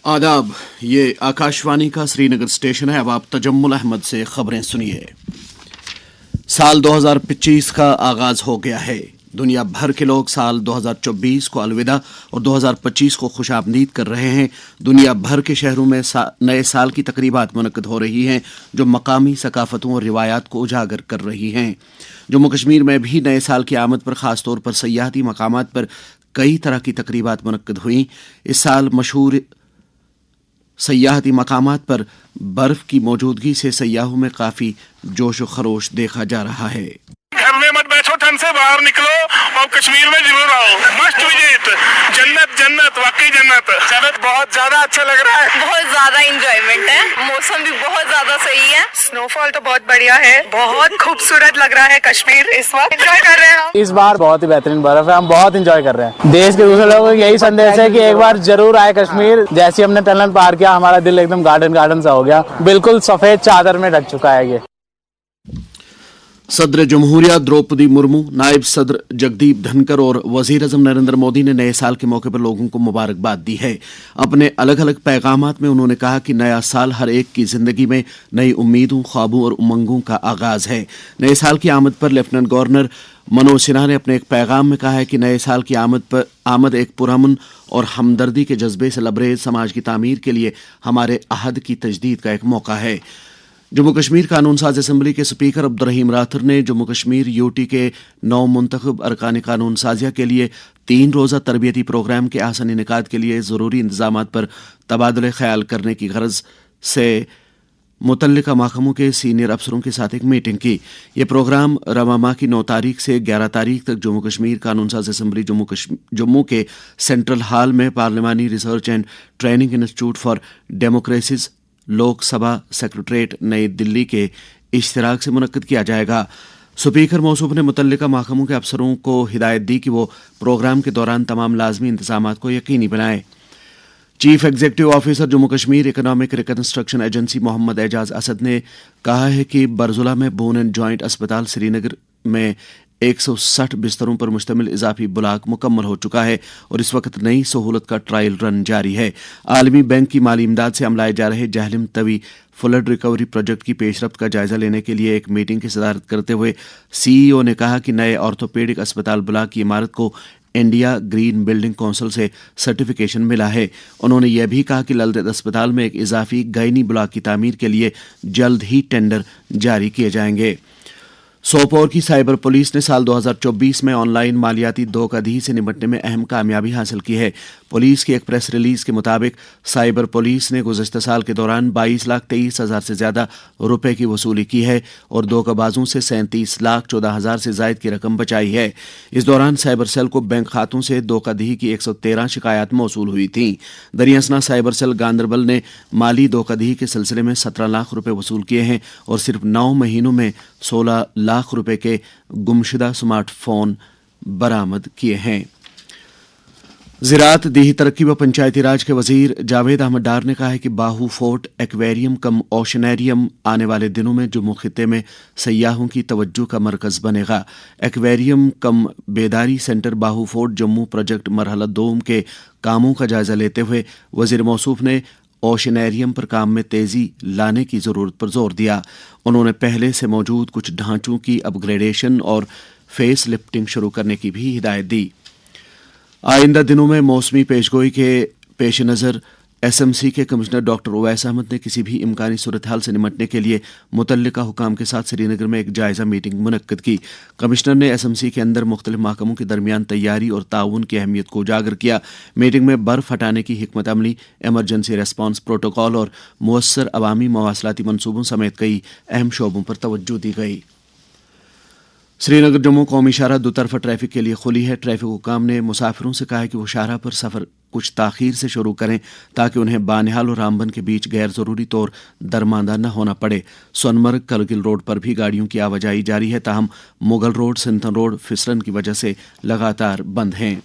आदाब, ये आकाशवाणी का श्रीनगर स्टेशन है। अब आप तजम्मुल अहमद से खबरें सुनिए। साल 2025 का आगाज हो गया है। दुनिया भर के लोग साल 2024 को अलविदा और 2025 को खुशामदीद कर रहे हैं। दुनिया भर के शहरों में नए साल की तकरीबात मुनक्किद हो रही हैं जो मकामी सकाफतों और रिवायात को उजागर कर रही हैं। जम्मू कश्मीर में भी नए साल की आमद पर खास तौर पर सयाहती मकामात पर कई तरह की तकरीबात मुनक्किद हुई। इस साल मशहूर सयाहती मकामात पर बर्फ की मौजूदगी से सयाहों में काफी जोश व खरोश देखा जा रहा है। घर में मत बैठो, ठंड से बाहर निकलो और कश्मीर में जरूर आओ। मस्ट विजिट, जन्नत जन्नत, वाकई जन्नत। जन्नत बहुत ज्यादा अच्छा लग रहा है, बहुत ज्यादा इंजॉयमेंट है, मौसम भी बहुत ज्यादा सही है, स्नोफॉल तो बहुत बढ़िया है, बहुत खूबसूरत लग रहा है कश्मीर। इस वक्त एंजॉय कर रहे हैं हम। इस बार बहुत ही बेहतरीन बर्फ है, हम बहुत एंजॉय कर रहे हैं। देश के दूसरे लोगों को यही संदेश है कि एक बार जरूर आए कश्मीर। जैसे हमने टनल पार किया, हमारा दिल एकदम गार्डन गार्डन सा हो गया, बिल्कुल सफेद चादर में ढक चुका है ये। सदर जमहूरिया द्रौपदी मुर्मू, नायब सदर जगदीप धनकर और वजीर अजम नरेंद्र मोदी ने नए साल के मौके पर लोगों को मुबारकबाद दी है। अपने अलग अलग पैगामात में उन्होंने कहा कि नया साल हर एक की जिंदगी में नई उम्मीदों, ख्वाबों और उमंगों का आगाज है। नए साल की आमद पर लेफ्टिनेंट गवर्नर मनोज सिन्हा ने अपने एक पैगाम में कहा है कि नए साल की आमद एक पुरअमन और हमदर्दी के जज्बे से लबरेज समाज की तामीर के लिए हमारे अहद की तजदीद का एक मौका है। जम्मू कश्मीर कानून साज असम्बली के स्पीकर अब्दुर्रहीम राथर ने जम्मू कश्मीर यूटी के 9 मुंतखब अरकान कानून साजिया के लिए 3 रोज़ा तरबियती प्रोग्राम के आसान इनेकाद के लिए ज़रूरी इंतजामात पर तबादले ख्याल करने की गरज से मुतल्लिका महकमों के सीनियर अफसरों के साथ एक मीटिंग की। ये प्रोग्राम रवा माह की 9 तारीख से 11 तारीख तक जम्मू कश्मीर कानून साज असम्बली जम्मू के सेंट्रल हॉल में parliamentary research and training institute for democracies Lok Sabha secretariat New Delhi के इश्तिराक से मुनक्किद किया जाएगा। स्पीकर मौसूफ ने मुतल्लिका महकमों के अफसरों को हिदायत दी कि वो प्रोग्राम के दौरान तमाम लाजमी इंतजामात को यकीनी बनाएं। Chief executive officer Jammu Kashmir economic reconstruction agency Mohammad Ejaz Asad ने कहा है कि बरजुला में बोन एंड जॉइंट अस्पताल श्रीनगर में 160 बिस्तरों पर मुश्तमिल इजाफी ब्लॉक मुकम्मल हो चुका है और इस वक्त नई सहूलत का ट्रायल रन जारी है। आलमी बैंक की माली इमदाद से अमलाए जा रहे Jhelum Tawi flood recovery project की पेशरफ्त का जायजा लेने के लिए एक मीटिंग की सदारत करते हुए सीईओ ने कहा कि नए ऑर्थोपेडिक अस्पताल ब्लॉक की इमारत को इंडिया ग्रीन बिल्डिंग काउंसिल से सर्टिफिकेशन मिला है। उन्होंने यह भी कहा कि ललदेद अस्पताल में एक इजाफी गायनी ब्लॉक की तामीर के लिए जल्द ही टेंडर जारी किए जाएंगे। सोपोर की साइबर पुलिस ने साल 2024 में ऑनलाइन मालियाती धोखाधड़ी से निपटने में अहम कामयाबी हासिल की है। पुलिस की एक प्रेस रिलीज के मुताबिक साइबर पुलिस ने गुज़श्ता साल के दौरान 22,23,000 से ज़्यादा रुपए की वसूली की है और धोखाबाजों से 37,14,000 से ज़ायद की रकम बचाई है। इस दौरान साइबर सेल को बैंक खातों से धोखाधड़ी की 113 शिकायत मौसूल हुई थी। दरियासना साइबर सेल गांदरबल ने माली धोखाधड़ी के सिलसिले में 17 लाख रुपए वसूल किए हैं और सिर्फ 9 महीनों में 16 लाख रुपए के गुमशुदा स्मार्टफोन बरामद किए हैं। ज़राअत, देही तरक्की व पंचायती राज के वजीर जावेद अहमद डार ने कहा है कि बाहू फोर्ट एक्वेरियम कम ओशनेरियम आने वाले दिनों में जम्मू खित्ते में सयाहों की तवज्जो का मरकज़ बनेगा। एक्वेरियम कम बेदारी सेंटर बाहू फोर्ट जम्मू प्रोजेक्ट मरहला 2 के कामों का जायजा लेते हुए वजीर मौसूफ ने ओशनेरियम पर काम में तेजी लाने की जरूरत पर जोर दिया। उन्होंने पहले से मौजूद कुछ ढांचों की अपग्रेडेशन और फेस लिफ्टिंग शुरू करने की भी हिदायत दी। आइंदा दिनों में मौसमी पेशगोई के पेश नज़र एसएमसी के कमिश्नर डॉक्टर उवैस अहमद ने किसी भी इम्कानी सूरत हाल से निपटने के लिए मुतल्लिका हुकाम के साथ श्रीनगर में एक जायजा मीटिंग मुनक्किद की। कमिश्नर ने एसएमसी के अंदर मुख्तलिफ महकमों के दरमियान तैयारी और ताउन की अहमियत को उजागर किया। मीटिंग में बर्फ हटाने की हिकमत अमली, एमरजेंसी रेस्पॉन्स प्रोटोकॉल और मुअस्सर अवामी मवासलाती मनसूबों समेत कई अहम शोबों पर तवज्जो दी गई। श्रीनगर जम्मू कौमी शाहराह दोतरफा ट्रैफिक के लिए खुली है। ट्रैफिक हुकाम ने मुसाफिरों से कहा है कि वो शाहराह पर सफ़र कुछ ताख़ीर से शुरू करें ताकि उन्हें बानिहाल और रामबन के बीच गैर ज़रूरी तौर दरमांदा न होना पड़े। सोनमर्ग करगिल रोड पर भी गाड़ियों की आवाजाही जारी है, ताहम मुगल रोड, सिंथन रोड फिसलन की वजह से लगातार बंद हैं।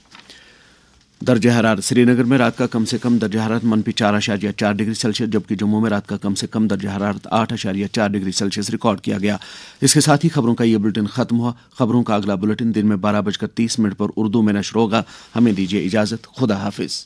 दर्जा हरारत, श्रीनगर में रात का कम से कम दर्जा हरारत -4.4 डिग्री सेल्सियस जबकि जम्मू में रात का कम से कम दर्जा हरारत 8.4 डिग्री सेल्सियस रिकॉर्ड किया गया। इसके साथ ही खबरों का ये बुलेटिन खत्म हुआ। खबरों का अगला बुलेटिन दिन में 12:30 पर उर्दू में नश्र होगा। हमें दीजिए इजाज़त। खुदा हाफिज़।